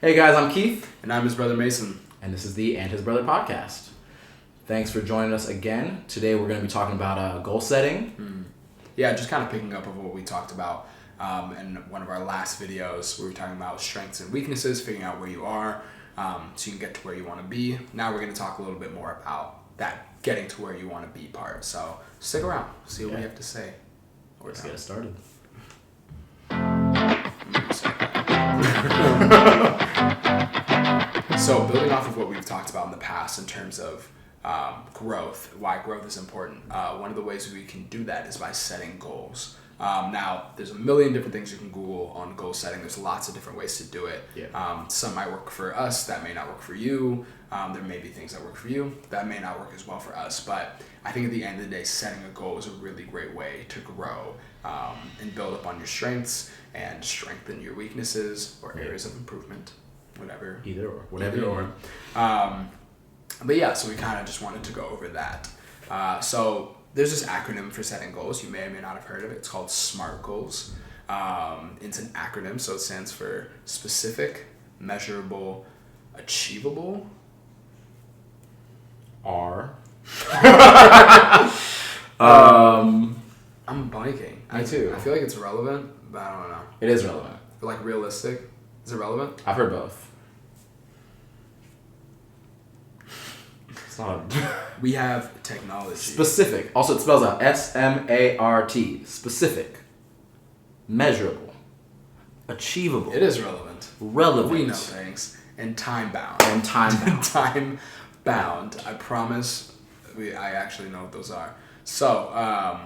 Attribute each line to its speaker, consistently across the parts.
Speaker 1: Hey guys, I'm Keith.
Speaker 2: And I'm his brother Mason.
Speaker 1: And this is the And His Brother podcast. Thanks for joining us again. Today we're going to be talking about goal setting.
Speaker 2: Yeah, just kind of picking up of what we talked about in one of our last videos. We were talking about strengths and weaknesses, figuring out where you are so you can get to where you want to be. Now we're going to talk a little bit more about that getting to where you want to be part. So stick around, see what we have to say.
Speaker 1: Let's get it started.
Speaker 2: So building off of what we've talked about in the past in terms of growth, why growth is important, one of the ways we can do that is by setting goals. Now, there's a million different things you can Google on goal setting. There's lots of different ways to do it.
Speaker 1: Yeah.
Speaker 2: Some might work for us, that may not work for you. There may be things that work for you, that may not work as well for us. But I think at the end of the day, setting a goal is a really great way to grow and build up on your strengths and strengthen your weaknesses or areas of improvement, whatever.
Speaker 1: Either or.
Speaker 2: Whatever or. But yeah, so we kind of just wanted to go over that. So there's this acronym for setting goals. You may or may not have heard of it. It's called SMART goals. It's an acronym, so it stands for specific, measurable, achievable.
Speaker 1: R.
Speaker 2: I'm blanking.
Speaker 1: Me too.
Speaker 2: I feel like it's relevant, but I don't know.
Speaker 1: It is relevant.
Speaker 2: Like realistic. Is it relevant?
Speaker 1: I've heard both. It's not
Speaker 2: We have technology.
Speaker 1: specific. Also, it spells out SMART. Specific. Measurable. Achievable.
Speaker 2: It is relevant.
Speaker 1: Relevant.
Speaker 2: We know things. And time bound.
Speaker 1: And time bound.
Speaker 2: Time bound. I promise. I actually know what those are. So,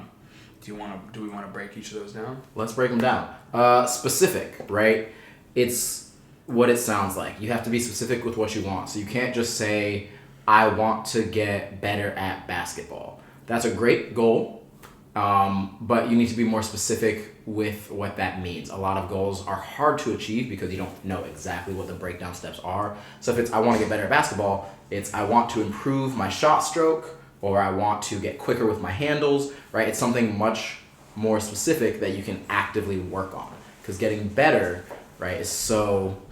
Speaker 2: do we want to break each of those down?
Speaker 1: Let's break them down. Specific, right? It's what it sounds like. You have to be specific with what you want. So you can't just say, I want to get better at basketball. That's a great goal, but you need to be more specific with what that means. A lot of goals are hard to achieve because you don't know exactly what the breakdown steps are. So if it's I want to get better at basketball, it's I want to improve my shot stroke, or I want to get quicker with my handles, right? It's something much more specific that you can actively work on. Because getting better, right, is so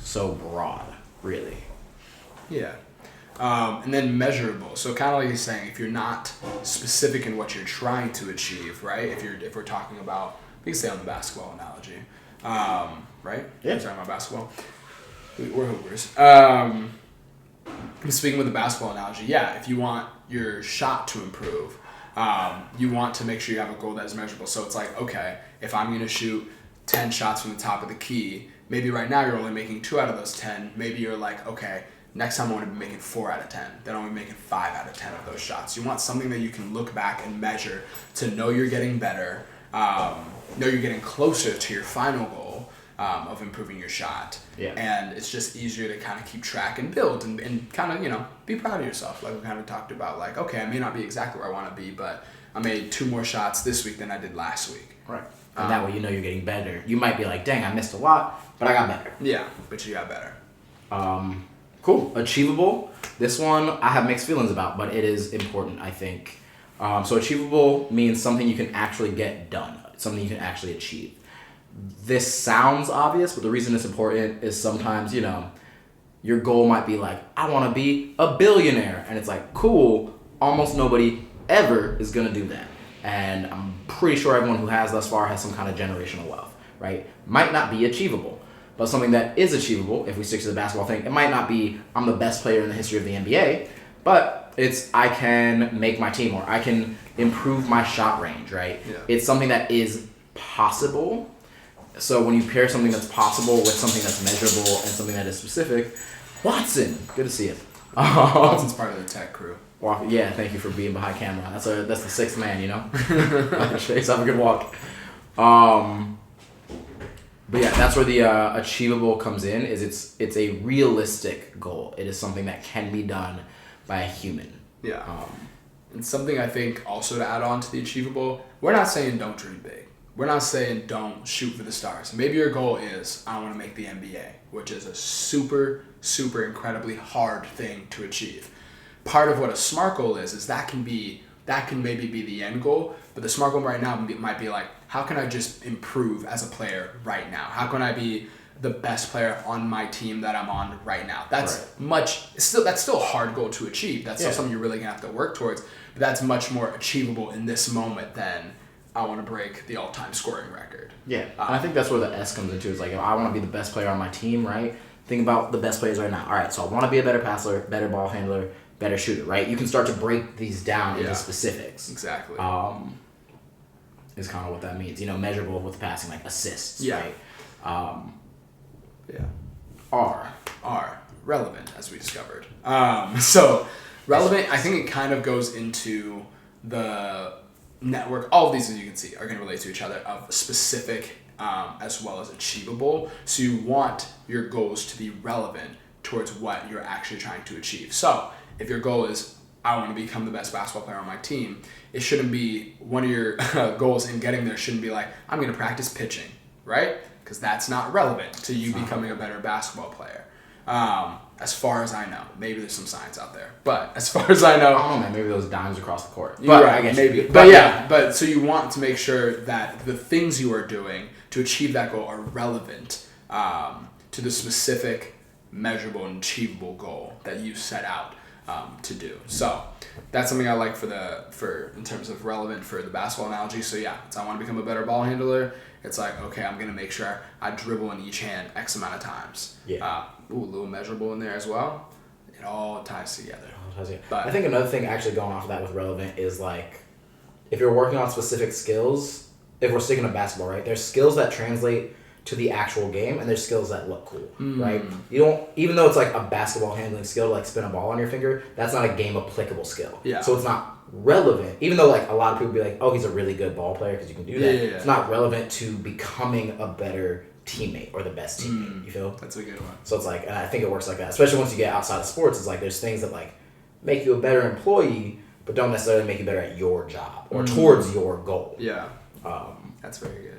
Speaker 1: broad, really.
Speaker 2: Yeah. And then measurable. So kind of like you're saying, if you're not specific in what you're trying to achieve, right? If we're talking about, we can stay on the basketball analogy, right?
Speaker 1: Yeah.
Speaker 2: We're talking about basketball. We're hoopers. Speaking with the basketball analogy, yeah, if you want your shot to improve, you want to make sure you have a goal that is measurable. So it's like, okay, if I'm going to shoot 10 shots from the top of the key, maybe right now you're only making 2 out of those 10. Maybe you're like, okay, next time I want to be making 4 out of 10. Then I'm making 5 out of 10 of those shots. You want something that you can look back and measure to know you're getting better, know you're getting closer to your final goal of improving your shot.
Speaker 1: Yeah.
Speaker 2: And it's just easier to kind of keep track and build and kind of, be proud of yourself. Like we kind of talked about, like, okay, I may not be exactly where I want to be, but I made 2 more shots this week than I did last week.
Speaker 1: Right. And that way you know you're getting better. You might be like, dang, I missed a lot, but I got better.
Speaker 2: Yeah, but you got better.
Speaker 1: Cool. Achievable. This one I have mixed feelings about, but it is important, I think. So achievable means something you can actually get done, something you can actually achieve. This sounds obvious, but the reason it's important is sometimes, your goal might be like, I want to be a billionaire. And it's like, cool, almost nobody ever is going to do that. And I'm pretty sure everyone who has thus far has some kind of generational wealth, right? Might not be achievable. But something that is achievable, if we stick to the basketball thing, it might not be I'm the best player in the history of the NBA, but it's I can make my team or I can improve my shot range, right?
Speaker 2: Yeah.
Speaker 1: It's something that is possible. So when you pair something that's possible with something that's measurable and something that is specific, Watson, good to see you.
Speaker 2: Watson's part of the tech crew.
Speaker 1: Yeah, thank you for being behind camera. That's the 6th man, Chase, have a good walk. But yeah, that's where the achievable comes in. Is it's a realistic goal. It is something that can be done by a human.
Speaker 2: Yeah. And something I think also to add on to the achievable, we're not saying don't dream big. We're not saying don't shoot for the stars. Maybe your goal is I want to make the NBA, which is a super, super incredibly hard thing to achieve. Part of what a SMART goal is that can maybe be the end goal, but the SMART goal right now might be like, how can I just improve as a player right now? How can I be the best player on my team that I'm on right now. That's
Speaker 1: Right.
Speaker 2: that's still a hard goal to achieve. That's still
Speaker 1: Yeah.
Speaker 2: something you're really gonna have to work towards. But that's much more achievable in this moment than I want to break the all-time scoring record.
Speaker 1: Yeah, and I think that's where the S comes into. Is like, I want to be the best player on my team, right? Think about the best players right now. All right, so I want to be a better passer, better ball handler, better shooter, right? You can start to break these down
Speaker 2: Yeah.
Speaker 1: into specifics.
Speaker 2: Exactly.
Speaker 1: Is kind of what that means. Measurable with passing, like assists,
Speaker 2: Yeah.
Speaker 1: right?
Speaker 2: Yeah.
Speaker 1: R.
Speaker 2: Are relevant, as we discovered. So relevant, I think it kind of goes into the network. All of these, as you can see, are going to relate to each other of specific as well as achievable. So you want your goals to be relevant towards what you're actually trying to achieve. So if your goal is, I want to become the best basketball player on my team, it shouldn't be one of your goals in getting there shouldn't be like, I'm going to practice pitching, right? Because that's not relevant to you becoming a better basketball player. As far as I know, maybe there's some science out there, but as far as I know,
Speaker 1: I don't know, man. Maybe those dimes across the court.
Speaker 2: you're right,
Speaker 1: I guess
Speaker 2: maybe.
Speaker 1: you-
Speaker 2: But yeah, but so you want to make sure that the things you are doing to achieve that goal are relevant to the specific, measurable, and achievable goal that you set out to do. So that's something I like for in terms of relevant for the basketball analogy. So yeah, I want to become a better ball handler. It's like, okay, I'm gonna make sure I dribble in each hand X amount of times.
Speaker 1: Yeah.
Speaker 2: A little measurable in there as well. It all ties together. But-
Speaker 1: I think another thing actually going off of that with relevant is like, if you're working on specific skills, if we're sticking to basketball, right? There's skills that translate to the actual game, and there's skills that look cool, right? You don't, even though it's like a basketball handling skill, like spin a ball on your finger, that's not a game applicable skill.
Speaker 2: Yeah.
Speaker 1: So it's not relevant, even though like a lot of people be like, oh, he's a really good ball player because you can do that.
Speaker 2: Yeah.
Speaker 1: It's not relevant to becoming a better teammate or the best teammate. You feel?
Speaker 2: That's a good one.
Speaker 1: So it's like, and I think it works like that, especially once you get outside of sports. It's like there's things that like make you a better employee, but don't necessarily make you better at your job or towards your goal.
Speaker 2: Yeah. That's very good.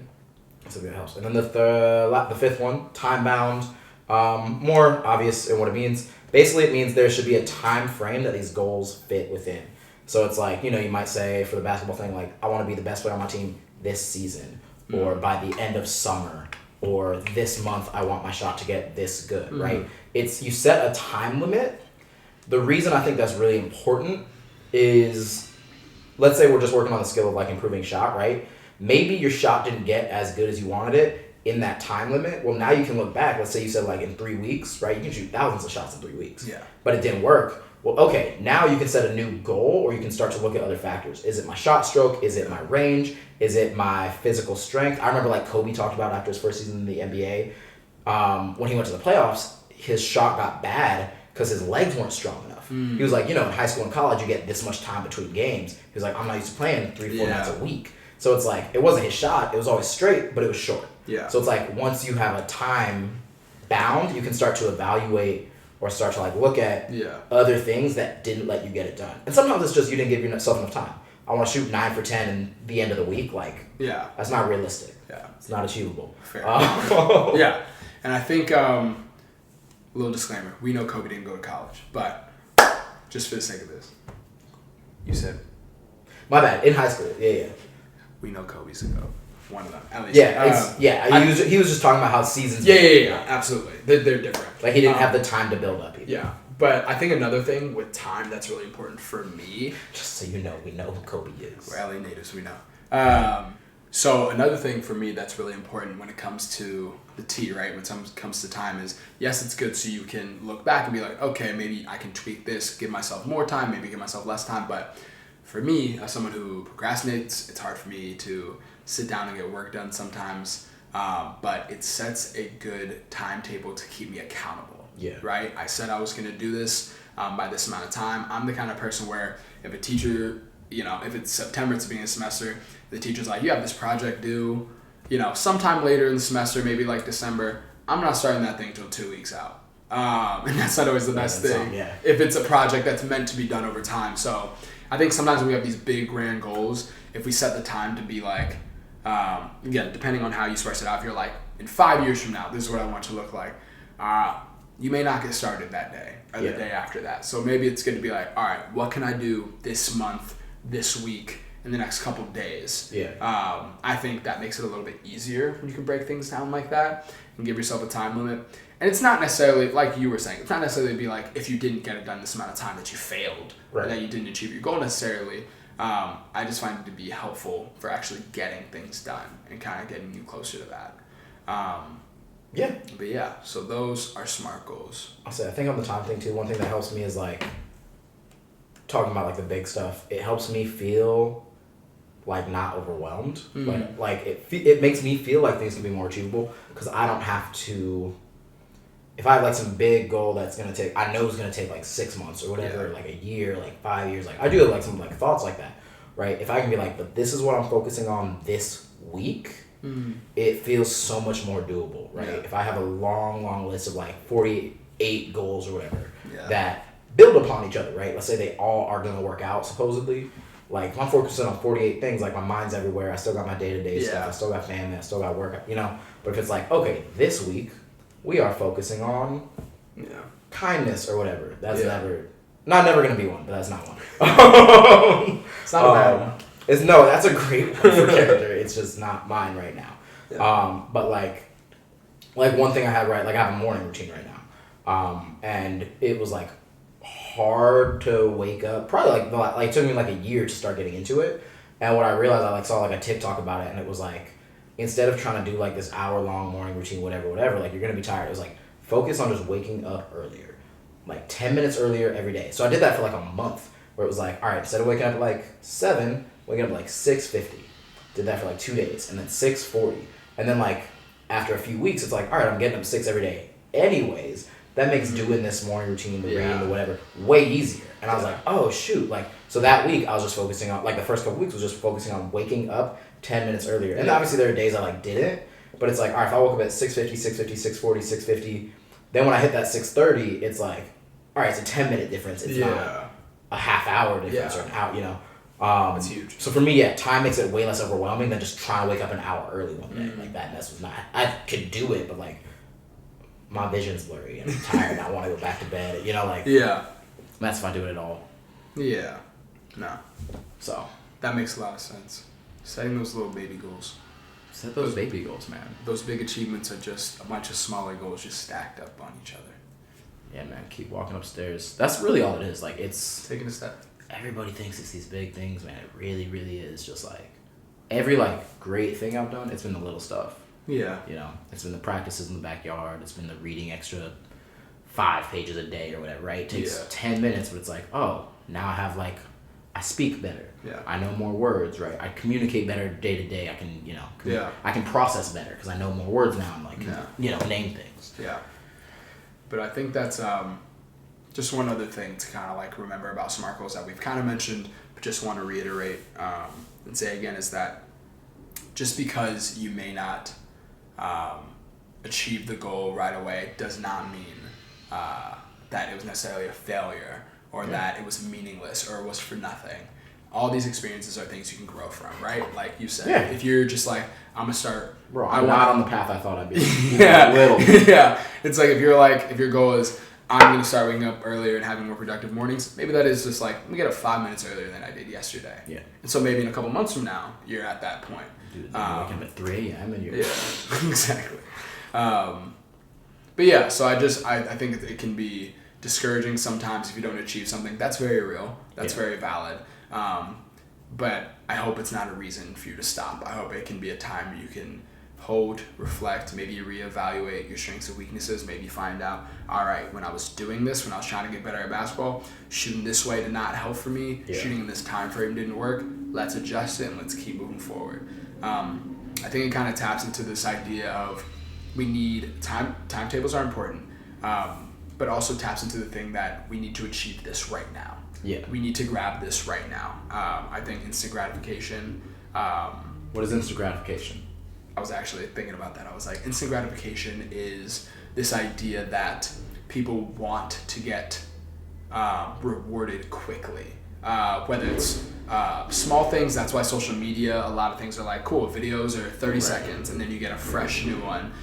Speaker 1: So it helps. And then the fifth one, time bound, more obvious in what it means. Basically, it means there should be a time frame that these goals fit within. So it's like, you might say for the basketball thing, like, I want to be the best player on my team this season, or by the end of summer, or this month I want my shot to get this good, right? It's, you set a time limit. The reason I think that's really important is, let's say we're just working on the skill of like improving shot, right? Maybe your shot didn't get as good as you wanted it in that time limit. Well, now you can look back. Let's say you said like in 3 weeks, right? You can shoot thousands of shots in 3 weeks.
Speaker 2: Yeah.
Speaker 1: But it didn't work. Well, okay, now you can set a new goal, or you can start to look at other factors. Is it my shot stroke? Is it my range? Is it my physical strength? I remember like Kobe talked about after his first season in the NBA, when he went to the playoffs, his shot got bad because his legs weren't strong enough. He was like, in high school and college, you get this much time between games. He was like, I'm not used to playing 3-4 nights a week. So it's like, it wasn't his shot. It was always straight, but it was short.
Speaker 2: Yeah.
Speaker 1: So it's like, once you have a time bound, you can start to evaluate or start to like look at other things that didn't let you get it done. And sometimes it's just you didn't give yourself enough time. I want to shoot 9 for 10 in the end of the week. Like, that's not realistic.
Speaker 2: Yeah.
Speaker 1: It's not achievable.
Speaker 2: Fair. Yeah. And I think, a little disclaimer, we know Kobe didn't go to college, but just for the sake of this, you said,
Speaker 1: My bad. In high school. Yeah.
Speaker 2: we know Kobe's a GOAT. One of them, at least.
Speaker 1: He was just talking about how seasons.
Speaker 2: Yeah, absolutely. They're different.
Speaker 1: Like he didn't have the time to build up. Either.
Speaker 2: Yeah, but I think another thing with time that's really important for me.
Speaker 1: Just so you know, we know who Kobe is.
Speaker 2: We're LA natives, we know. So another thing for me that's really important when it comes to the T, right? When it comes to time is, yes, it's good so you can look back and be like, okay, maybe I can tweak this, give myself more time, maybe give myself less time. But for me, as someone who procrastinates, it's hard for me to sit down and get work done sometimes. But it sets a good timetable to keep me accountable.
Speaker 1: Yeah.
Speaker 2: Right? I said I was going to do this by this amount of time. I'm the kind of person where if a teacher, if it's September, it's the beginning of the semester, the teacher's like, you have this project due, sometime later in the semester, maybe like December, I'm not starting that thing until 2 weeks out. And that's not always the best thing. If it's a project that's meant to be done over time. So I think sometimes when we have these big grand goals, if we set the time to be like, again, depending on how you express it out, if you're like, in 5 years from now, this is what I want to look like. You may not get started that day or the day after that. So maybe it's good to be like, all right, what can I do this month, this week, in the next couple days.
Speaker 1: Yeah.
Speaker 2: I think that makes it a little bit easier when you can break things down like that and give yourself a time limit. And it's not necessarily, like you were saying, it's not necessarily be like if you didn't get it done this amount of time that you failed or that you didn't achieve your goal necessarily. I just find it to be helpful for actually getting things done and kind of getting you closer to that.
Speaker 1: Yeah.
Speaker 2: But yeah, so those are SMART goals.
Speaker 1: I'll say, I think on the time thing too, one thing that helps me is like talking about like the big stuff. It helps me feel like not overwhelmed. Like it makes me feel like things can be more achievable because I don't have to. If I have like some big goal that's gonna take, I know it's gonna take like 6 months or whatever, like a year, like 5 years. Like I do have like some like thoughts like that, right? If I can be like, but this is what I'm focusing on this week. It feels so much more doable, right?
Speaker 2: Yeah.
Speaker 1: If I have a long list of like 48 goals or whatever that build upon each other, right? Let's say they all are gonna work out supposedly. Like if I'm focusing on 48 things, like my mind's everywhere. I still got my day-to-day stuff. I still got family. I still got work. You know. But if it's like, okay, this week we are focusing on kindness or whatever. That's never gonna be one, but that's not one.
Speaker 2: It's not a bad one.
Speaker 1: That's a great one for character. It's just not mine right now. Yeah. But like one thing I have I have a morning routine right now, and it was like hard to wake up. Probably like it took me like a year to start getting into it. And what I realized, I like saw like a TikTok about it, and it was like, instead of trying to do like this hour-long morning routine, whatever, like you're gonna be tired. It was like, focus on just waking up earlier, like 10 minutes earlier every day. So I did that for like a month, where it was like, all right, instead of waking up at like 7, waking up at like 6:50. Did that for like 2 days, and then 6:40, and then like after a few weeks, it's like, all right, I'm getting up 6 every day. Anyways, that makes doing this morning routine, the reading, the whatever, way easier. And I was like, oh shoot, like so that week I was just focusing on like the first couple weeks was just focusing on waking up 10 minutes earlier. And obviously there are days I like didn't, but it's like, all right, if I woke up at 6:50, 6:40, 6:50, then when I hit that 6:30, it's like, all right, it's a 10-minute difference. It's not a half-hour difference or an hour, you know.
Speaker 2: That's huge.
Speaker 1: So for me, time makes it way less overwhelming than just trying to wake up an hour early one day. Like that mess was not. I could do it, but like my vision's blurry and I'm tired. And I want to go back to bed. You know, like that's if I do it at all.
Speaker 2: Yeah. No.
Speaker 1: So
Speaker 2: that makes a lot of sense. Setting those little baby goals.
Speaker 1: Set those baby goals, man.
Speaker 2: Those big achievements are just a bunch of smaller goals just stacked up on each other.
Speaker 1: Yeah, man. Keep walking upstairs. That's really all it is. Like it's
Speaker 2: taking a step.
Speaker 1: Everybody thinks it's these big things, man. It really, really is just like every like great thing I've done. It's been the little stuff.
Speaker 2: Yeah.
Speaker 1: You know, it's been the practices in the backyard. It's been the reading extra 5 pages a day or whatever. Right? It takes 10 minutes, but it's like, oh, now I have like I speak better.
Speaker 2: Yeah.
Speaker 1: I know more words. Right. I communicate better day to day. I can I can process better because I know more words now and like name things.
Speaker 2: Yeah. But I think that's just one other thing to kind of like remember about SMART goals that we've kind of mentioned, but just want to reiterate and say again is that just because you may not achieve the goal right away does not mean that it was necessarily a failure or that it was meaningless or it was for nothing. All these experiences are things you can grow from, right? Like you said, if you're just like, I'm gonna start.
Speaker 1: Bro, I'm not on the path I thought I'd be.
Speaker 2: Yeah. It's like if your goal is, I'm gonna start waking up earlier and having more productive mornings. Maybe that is just like, let me get up 5 minutes earlier than I did yesterday.
Speaker 1: Yeah.
Speaker 2: And so maybe in a couple months from now, you're at that point.
Speaker 1: Dude, you're waking up at 3 a.m. and you're.
Speaker 2: Yeah, exactly. But yeah, so I think it can be discouraging sometimes if you don't achieve something. That's very real. That's very valid. But I hope it's not a reason for you to stop. I hope it can be a time where you can hold, reflect, maybe reevaluate your strengths and weaknesses, maybe find out, all right, when I was doing this, when I was trying to get better at basketball, shooting this way did not help for me, shooting in this time frame didn't work, let's adjust it and let's keep moving forward. I think it kind of taps into this idea of we need, timetables are important, but also taps into the thing that we need to achieve this right now.
Speaker 1: Yeah.
Speaker 2: We need to grab this right now. I think instant gratification.
Speaker 1: What is instant gratification?
Speaker 2: I was actually thinking about that. I was like, instant gratification is this idea that people want to get rewarded quickly. Whether it's small things, that's why social media, a lot of things are like, cool, videos are 30 seconds, and then you get a fresh new one.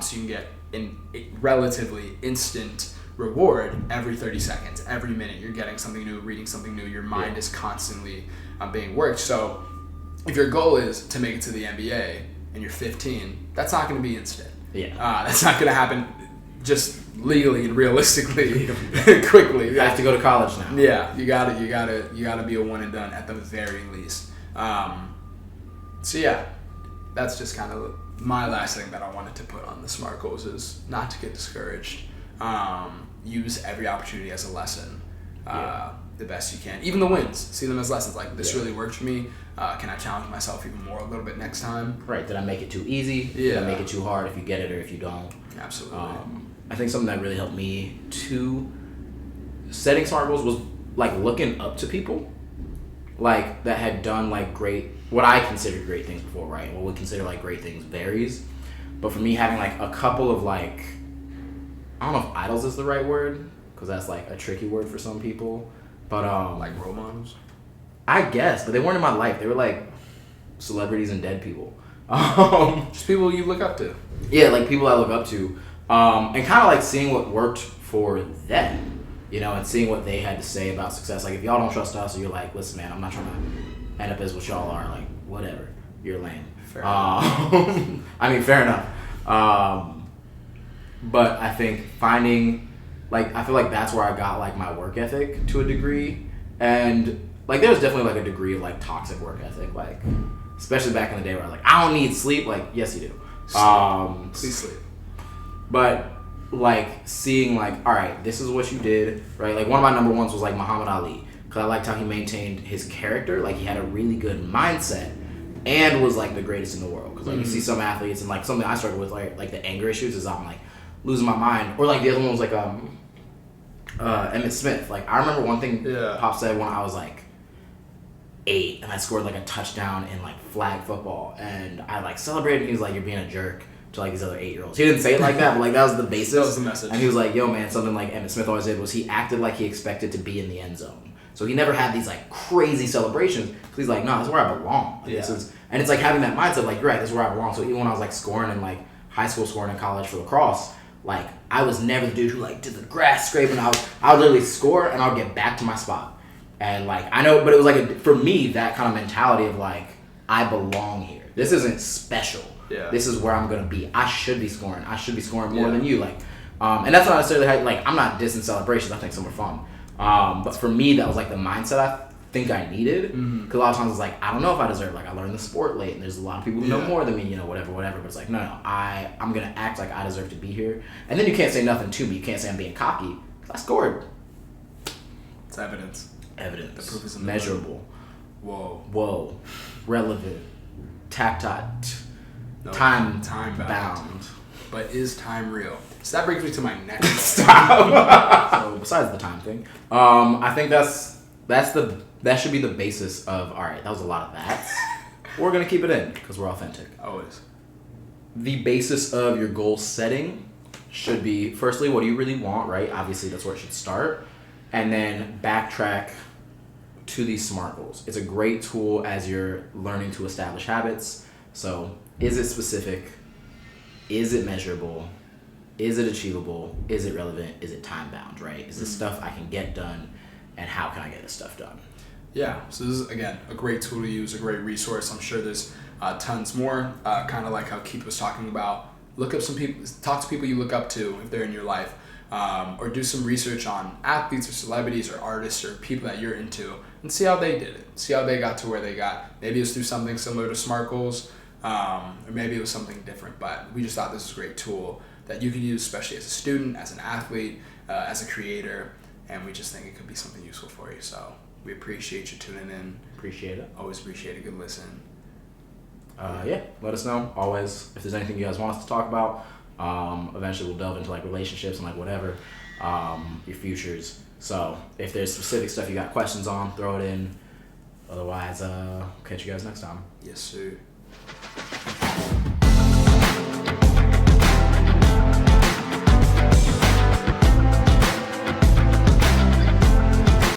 Speaker 2: So you can get a relatively instant reward every 30 seconds, every minute you're getting something new, reading something new, your mind is constantly being worked. So if your goal is to make it to the NBA and you're 15, that's not going to be instant.
Speaker 1: Yeah.
Speaker 2: That's not going to happen just legally and realistically quickly.
Speaker 1: You have to go to college now.
Speaker 2: Yeah, you gotta be a one and done at the very least. So yeah, that's just kind of my last thing that I wanted to put on the SMART goals is not to get discouraged. Use every opportunity as a lesson. The best you can. Even the wins, see them as lessons. Like, this really worked for me. Can I challenge myself even more a little bit next time?
Speaker 1: Right. Did I make it too easy?
Speaker 2: Yeah.
Speaker 1: Did I make it too hard if you get it or if you don't?
Speaker 2: Absolutely.
Speaker 1: I think something that really helped me to setting SMART goals was like looking up to people like that had done like what I considered great things before, right? What we consider like great things varies. But for me, having like a couple of like, I don't know if idols is the right word, because that's like a tricky word for some people. But
Speaker 2: like role models?
Speaker 1: I guess, but they weren't in my life. They were like celebrities and dead people.
Speaker 2: Just people you look up to.
Speaker 1: Yeah, like people I look up to. And kind of like seeing what worked for them, you know, and seeing what they had to say about success. Like, if y'all don't trust us, or you're like, listen, man, I'm not trying to end up as what y'all are, like, whatever, you're lame.
Speaker 2: Fair enough.
Speaker 1: I mean, fair enough. But I think finding, like, I feel like that's where I got, like, my work ethic to a degree. And, like, there was definitely, like, a degree of, like, toxic work ethic, like, especially back in the day where I was like, I don't need sleep. Like, yes, you do.
Speaker 2: Please sleep.
Speaker 1: But like seeing like, all right, this is what you did, right? Like one of my number ones was like Muhammad Ali, because I liked how he maintained his character. Like he had a really good mindset and was like the greatest in the world. Because like you see some athletes and like something I struggle with, like the anger issues is I'm like losing my mind. Or like the other one was like Emmitt Smith. Like I remember one thing Pop said when I was like 8 and I scored like a touchdown in like flag football and I like celebrated and he was like, you're being a jerk to like these other 8-year-olds. He didn't say it like that, but like that was the basis.
Speaker 2: That was the message.
Speaker 1: And he was like, yo man, something like Emmitt Smith always did was he acted like he expected to be in the end zone. So he never had these like crazy celebrations because he's like, no, this is where I belong. Like, and it's like having that mindset like, you're right, this is where I belong. So even when I was like scoring in like high school, scoring in college for lacrosse, like I was never the dude who like did the grass scraping. I would literally score and I would get back to my spot. And like I know, but it was like for me that kind of mentality of like I belong here. This isn't special.
Speaker 2: Yeah.
Speaker 1: This is where I'm gonna be. I should be scoring. I should be scoring more than you. Like, and that's not necessarily how, like I'm not dissing celebrations. I think some are fun. But for me, that was like the mindset I think I needed. Because a lot of times it's like I don't know if I deserve. Like I learned the sport late, and there's a lot of people who know more than me. You know, whatever. But it's like no. I'm gonna act like I deserve to be here. And then you can't say nothing to me. You can't say I'm being cocky. I scored.
Speaker 2: It's evidence.
Speaker 1: Evidence.
Speaker 2: The proof is in the
Speaker 1: measurable.
Speaker 2: Whoa.
Speaker 1: Relevant. Tactile.
Speaker 2: No,
Speaker 1: Time
Speaker 2: bound. But is time real? So that brings me to my next
Speaker 1: stop. So besides the time thing, I think that should be the basis of all right. That was a lot of that. We're gonna keep it in because we're authentic.
Speaker 2: Always.
Speaker 1: The basis of your goal setting should be firstly, what do you really want? Right. Obviously, that's where it should start, and then backtrack to these SMART goals. It's a great tool as you're learning to establish habits. So, is it specific? Is it measurable? Is it achievable? Is it relevant? Is it time bound, right? Is this stuff I can get done? And how can I get this stuff done?
Speaker 2: Yeah, so this is, again, a great tool to use, a great resource. I'm sure there's tons more, kind of like how Keith was talking about. Look up some people, talk to people you look up to if they're in your life, or do some research on athletes or celebrities or artists or people that you're into and see how they did it. See how they got to where they got. Maybe it's through something similar to SMART goals, or maybe it was something different, but we just thought this was a great tool that you could use, especially as a student, as an athlete, as a creator, and we just think it could be something useful for you. So we appreciate you tuning in.
Speaker 1: Appreciate it.
Speaker 2: Always appreciate a good listen.
Speaker 1: Yeah, let us know. Always, if there's anything you guys want us to talk about. Eventually we'll delve into like relationships and like whatever, your futures. So if there's specific stuff you got questions on, throw it in. Otherwise, catch you guys next time.
Speaker 2: Yes, sir.